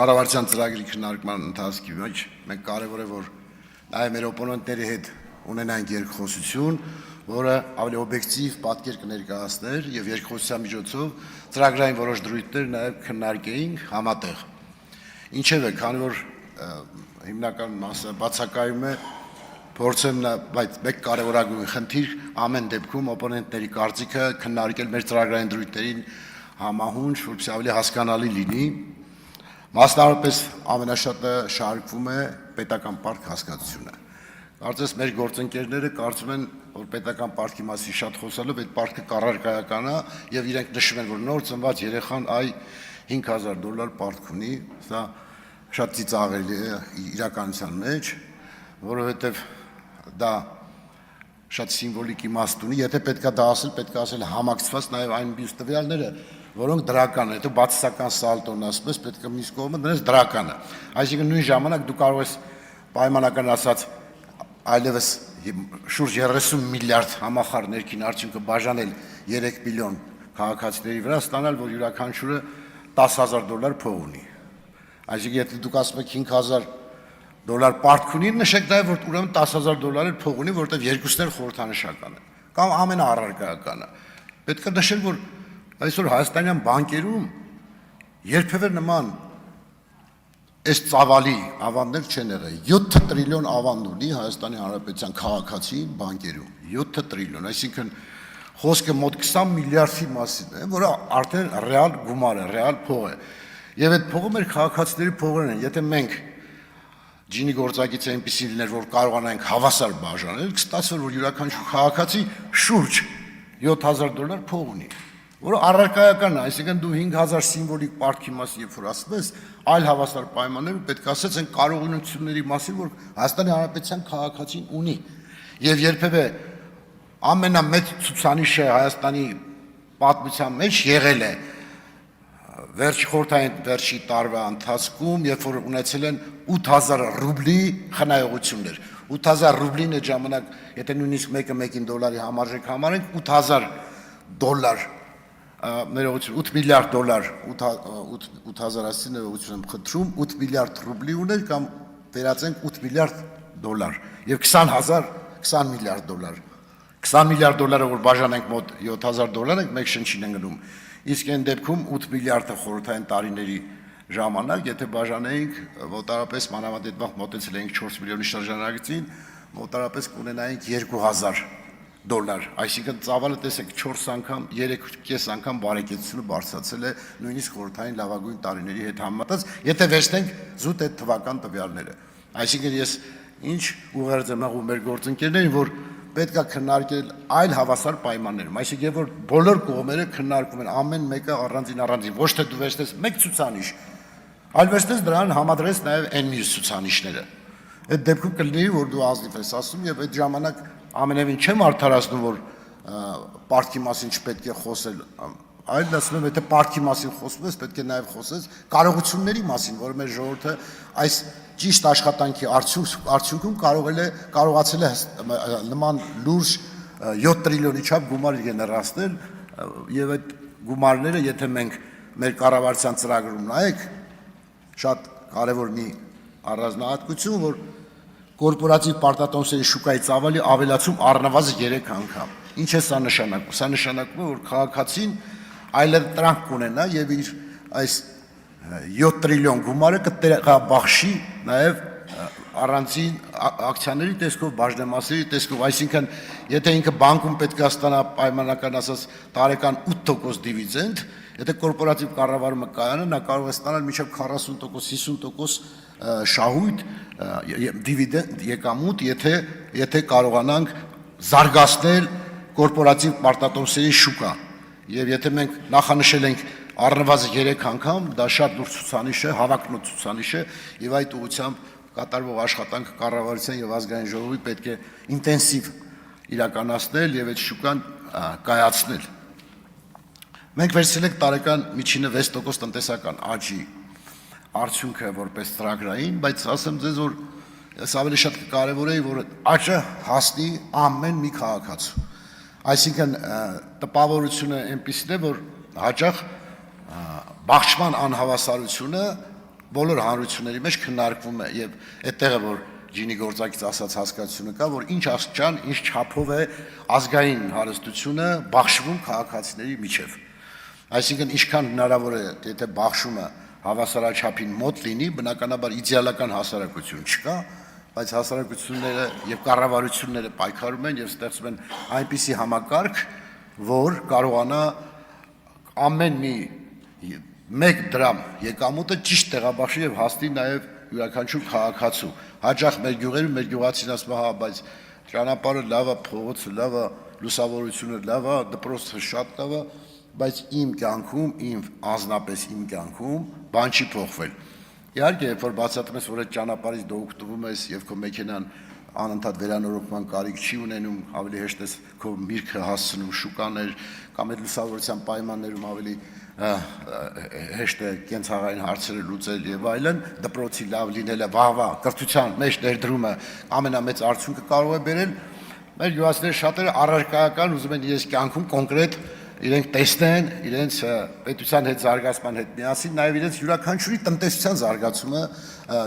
Կառավարության ծրագրի քննարկման ընթացքի մեջ մենք կարևոր է որ նաև մեր օպոնենտների հետ ունենանք երկխոսություն, որը ավելի օբյեկտիվ պատկեր կներկայացներ եւ երկխոսության միջոցով ծրագրային որոշ դրույթներ նաև քննարկեինք համատեղ։ Ինչևէ, քանի որ հիմնական մասը բացակայում է, փորձեմ բայց մեկ կարևորագույն խնդիր ամեն դեպքում օպոնենտների կարծիքը քննարկել մեր ծրագրային դրույթներին համահունչ, որպեսզի ավելի հասկանալի լինի։ Մասնավորապես ամենաշատը շարժվում է պետական պարտք հասկացությունը։ Կարծես մեր գործընկերները կարծում են, որ պետական պարտքի մասին շատ խոսալով այդ պարտքը կառարկայական է եւ իրենք նշում են, որ նոր ծնված երեխան այ $5000 պարտք ունի, սա շատ ծիծաղելի է իրականության մեջ, որովհետեւ դա շատ սիմվոլիկ իմաստ ունի, եթե պետքա դա ասել, պետք է ասել համակցված նաեւ այն մյուս տվյալները, որոնք դրական են, հետո բացասական սալտոն ասպես պետք է մյուս կողմը դրանց դրականը։ Այսինքն նույն ժամանակ դու կարող ես պայմանական ասած այլևս շուրջ 30 միլիարդ համախառ ներքին արդյունքը բաժանել 3 միլիոն քաղաքացիների վրա, ստանալ, որ յուրաքանչյուրը $10,000 փող ունի։ Այսինքն եթե դուք ասում եք $5000 պարտք ունի, նշեք նաև որ ուրեմն $10,000 փող ունի, որտեղ երկուսն էլ խորհրդանշական են։ Կամ ամենաառարկայականը։ Պետք է նշել, որ այսօր հայաստանյան բանկերում երբևէ նման այս ծավալի ավանդներ չեն եղել։ 7 տրիլիոն ավանդ ունի Հայաստանի Հանրապետության քաղաքացի բանկերում։ 7 տրիլիոն, այսինքն խոսքը մոտ 20 միլիարդի մասին է, որը արդեն ռեալ գումար է, ռեալ փող է։ Եվ այդ փողը մեր քաղաքացիների փողերն են։ Եթե մենք ջինի գործակիցը այնպեսին լիներ, որ կարողանանք հավասար բաժանել, կստացվեր, որ յուրաքանչյուր քաղաքացի շուրջ $7000 փող ունի, որը առարկայական է, այսինքն դու 5000 սիմվոլիկ պարտքի մասին երբ որ ասում ես, այլ հավասար պայմաններ պետք է ասես այն կարողությունների մասին, որ Հայաստանի Հանրապետության քաղաքացին ունի։ Եվ երբևէ ամենամեծ ցուցանիշը Հայաստանի պատմության մեջ եղել է վերջի խորհրդային վերջի տարվա ընթացքում, երբ որ ունեցել են 8000 ռուբլի խնայողություններ։ 8000 ռուբլին այդ ժամանակ, եթե նույնիսկ մեկը մեկին դոլարի համարժեք համարենք, $8000 8 միլիարդ $, 8000 ասին ներողություն եմ խնդրում, 8 միլիարդ ռուբլի ուներ կամ վերածենք 8 միլիարդ $, եւ 20 միլիարդ $։ 20 միլիարդ $-ը որ բաժանենք մոտ $7000 ենք, մեկ շնչին են գնում։ Իսկ այն դեպքում 8 միլիարդը խորհրդային տարիների ժամանակ, եթե բաժանեինք, մոտարապես մանավանդ մոտեցել էինք 4 միլիոնի շրջանագծին, մոտարապես կունենայինք $2000, այսինքն ծավալը տեսեք 4 անգամ, 3.5 անգամ բարեկեցությունը բարձրացել է նույնիսկ խորհրդային լավագույն տարիների հետ համեմատած, եթե վերցնենք զուտ այդ թվական տվյալները։ Այսինքն ես ինչ ուղերձ եմ աղում մեր գործընկերներին, որ պետք է քննարկել այլ հավասար պայմաններում, այսինքն երբ որ բոլոր կողմերը քննարկում են ամեն մեկը առանձին, ոչ թե դու վերցնես մեկ ցուցանիշ, այլ վերցնես դրան համադրես նաև այն մյուս ցուցանիշները։ Այդ դեպքում կլինի, որ դու ազնիվ ես ասում եւ այդ ժամանակ ամենևին չեմ արդարացնում, որ պարտքի մասին չպետք է խոսել, այլ ասում եմ, եթե պարտքի մասին խոսում ես, պետք է նաև խոսես կարողությունների մասին, որ մեր ժողովուրդը այս ճիշտ աշխատանքի արդյունքում կարողացել է նման լուրջ 7 տրիլիոնի չափ գումար գեներացնել, եւ այդ գումարները, եթե մենք մեր կառավարության ծրագրում նայեք, շատ կարևոր մի առանձնահատկություն, որ կորպորատիվ պարտատոմսերի շուկայի ծավալի ավելացում առնվազն 3 անգամ։ Ինչ է սա նշանակում։ Սա նշանակում է, որ քաղաքացին այլև տրանք կունենա եւ իր այս 7 տրիլիոն գումարը կտեղաբաշխի նաեւ առանձին ակցիաների տեսքով, բաժնեմասերի տեսքով, այսինքն եթե ինքը բանկում պետք է ստանա պայմանական ասած տարեկան 8% դիվիդենդ, եթե կորպորատիվ կառավարումը կայանը, նա կարող է ստանալ մինչև 40%, 50% շահույթ դիվիդենդ եկամուտ, եթե կարողանանք զարգացնել կորպորատիվ պարտատոմսերի շուկա։ Եվ եթե մենք նախանշել ենք առնվազն 3 անգամ, դա շատ լուրջ ցուցանիշ է, հավակնոտ ցուցանիշ է, եւ այդ ուղղությամբ կատարվող աշխատանքը կառավարության եւ ազգային ժողովի պետք է ինտենսիվ իրականացնել եւ այդ շուկան կայացնել։ Մենք վերցրել ենք տարեկան միջինը 6% տնտեսական աճի արդյունքը որպես ծրագրային, բայց ասեմ ձեզ, որ ես ավելի շատ կարևորեի, որ աճը հասնի ամեն մի քաղաքացու։ Այսինքն տպավորությունը այնպիսին է, որ հաճախ բաշխման անհավասարությունը բոլոր հանրությունների մեջ քննարկվում է եւ այդտեղ է որ ջինի գործակից ասած հասկացությունը կա, որ ինչ աստիճան, ինչ չափով է ազգային հարստությունը բաշխվում քաղաքացիների միջև։ Այսինքն ինչքան հնարավոր է, եթե բաշխումը հավասարաչափին մոտ լինի, բնականաբար իդեալական հասարակություն չկա, բայց հասարակությունները եւ կառավարությունները պայքարում են եւ ստեղծում են այնպիսի համակարգ, որ կարողանա ամեն մի 1 դրամ եկամուտը ճիշտ տեղաբաշխի եւ հասնի նաեւ յուրաքանչյուր քաղաքացու։ Հաճախ մեր գյուղերում մեր գյուղացին ասում է, հա, բայց ճանապարհը լավ է, փողոցը լավ է, լուսավորությունը լավ է, դպրոցը շատ լավ է, բայց իմ կյանքում, իմ անձնապես իմ կյանքում բան չի փոխվել։ Իհարկե, երբ որ բացատրում ես, որ այդ ճանապարհից դու օգտվում ես եւ քո մեքենան անընդհատ վերանորոգման կարիք չի ունենում, ավելի հեշտ ես քո միրգը հասցնում շուկաներ կամ այդ լուսավորության պայմաններում ավելի հեշտ է կենցաղային հարցերը լուծել եւ այլն, դպրոցի լավ լինելը, վաղվա կրթության մեջ ներդրումը ամենամեծ արդյունքը կարող է բերել։ Մեր յուղացիների շատերը առարկայական ուզում են իրենց կյանքում կոնկրետ իրենք տեսնեն իրենց պետության հետ զարգացման հետ միասին նաև իրենց յուրաքանչյուրի տնտեսության զարգացումը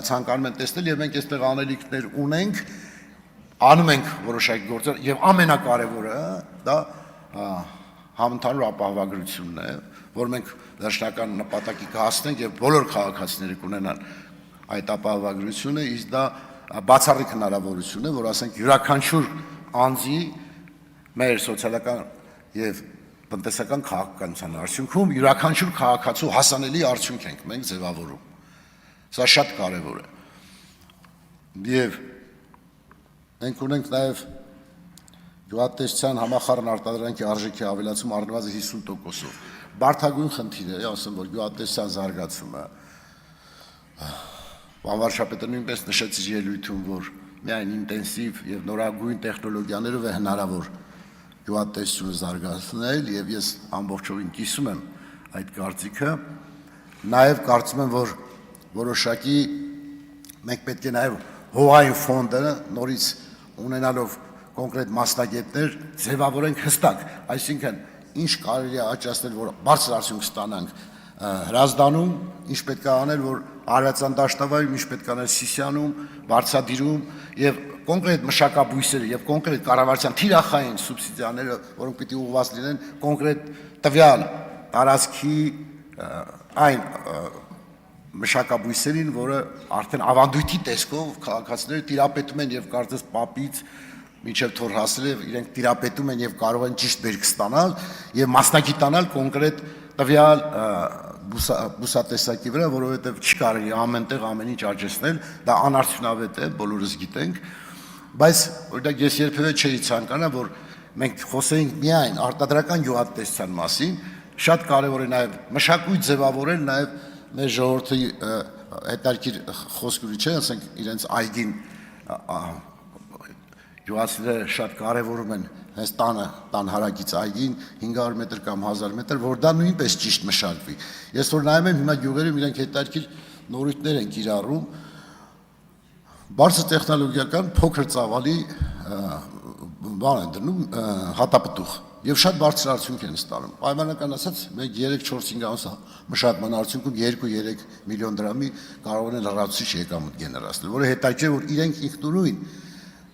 ցանկանում են տեսնել եւ մենք այստեղ անելիքներ ունենք, անում ենք որոշակի գործեր եւ ամենակարևորը դա համընդհանուր ապահովագրությունն է, որ մենք վերջնական նպատակի կհասնենք եւ բոլոր քաղաքացիները կունենան այդ ապահովագրությունը, իսկ դա բացառիկ հնարավորություն է, որ ասենք յուրաքանչյուր անձի մեր սոցիալական եւ տնտեսական քաղաքականության արդյունքում յուրաքանչյուր քաղաքացու հասանելի արդյունք ենք մենք ձևավորում։ Սա շատ կարևոր է։ Եվ մենք ունենք նաև գյուղատնտեսության համախառն արտադրանքի արժեքի ավելացում առնվազն 50%-ով։ Բարդագույն խնդիր է, ասեմ, որ գյուղատնտեսության զարգացումը Վարշապետը նույնպես նշեց իր ելույթում, որ միայն ինտենսիվ եւ նորագույն տեխնոլոգիաներով է հնարավոր գյուղատնտեսությունը զարգացնել եւ ես ամբողջովին կիսում եմ այդ կարծիքը, նաեւ կարծում եմ, որ որոշակի մենք պետք է նաեւ հողային ֆոնդը նորից ունենալով կոնկրետ մասնագետներ ձևավորենք հստակ, այսինքն ինչ կարելի է աճացնել, որ բարձր արդյունք ստանանք Հրազդանում, ինչ պետք է անել, որ Արարատյան դաշտավայրում, ինչ պետք է անել Սիսիանում, Վարդսադիրում եւ կոնկրետ մշակաբույսերը եւ կոնկրետ կառավարության թիրախային սուբսիդիաները, որոնք պիտի ուղղված լինեն կոնկրետ տվյալ տարածքի այն մշակաբույսերին, որը արդեն ավանդույթի տեսքով քաղաքացիները տիրապետում են եւ կարծես պապից մինչև թոր հասել իրենք տիրապետում են եւ կարող են ճիշտ բերք ստանալ եւ մասնագիտանալ կոնկրետ տվյալ բուսատեսակի վրա, որովհետև չի կարելի ամենտեղ ամեն ինչ աճեցնել, դա անարդյունավետ է, բոլորս գիտենք, բայց օրինակ ես երբևէ չէի ցանկանա, որ մենք խոսեինք միայն արտադրական գյուղատնտեսության մասին, շատ կարևոր է նաև մշակույթ ձևավորել, նաև մեր ժողովրդի հետաքրքիր խոսք ուրիշ է, ասենք իրենց այգին գյուղացիները շատ կարևորում են հենց տան հարակից այգին 500 մետր կամ 1000 մետր, որ դա նույնպես ճիշտ մշակվի։ Ես որ նայում եմ հիմա գյուղերում իրենք հետաքրքիր նորույթներ են կիրառում, բարձր տեխնոլոգիական փոքր ծավալի բան են դնում հատապտուղ եւ շատ բարձր արդյունք են ստանում։ Պայմանական ասած, մենք 3-4-5 ամս մշակման արդյունքում 2-3 միլիոն դրամի կարող են լրացուցիչ եկամուտ գեներացնել, որը հետաքրքիր է, որ իրենք ինքնուրույն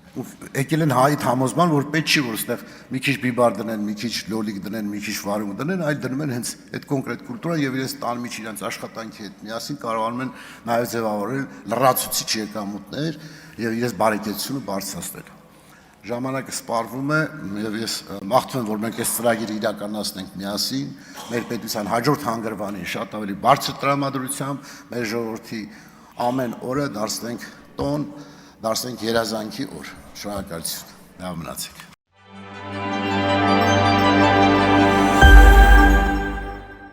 եկել են հայիտ համոզման, որ պետք չի, որ այստեղ մի քիչ բիբար դնեն, մի քիչ լոլիկ դնեն, մի քիչ վարունգ դնեն, այլ դնում են հենց այդ կոնկրետ կուլտուրա եւ իրենց տան մեջ իրենց աշխատանքի հետ միասին կարողանում են նաեւ ձևավորել լրացուցիչ եկամուտներ եւ իրենց բարեկեցությունը բարձրացնել։ Ժամանակը սպառվում է եւ ես մաղթում եմ, որ մենք այս ծրագիրը իրականացնենք միասին, մեր պետության հաջորդ հանգրվանին շատ ավելի բարձր տրամադրությամբ մեր ժողովրդի ամեն օրը դարձնենք տոն, դարձնենք երազանքի օր։ Շնորհակալություն։ Լավ մնացեք։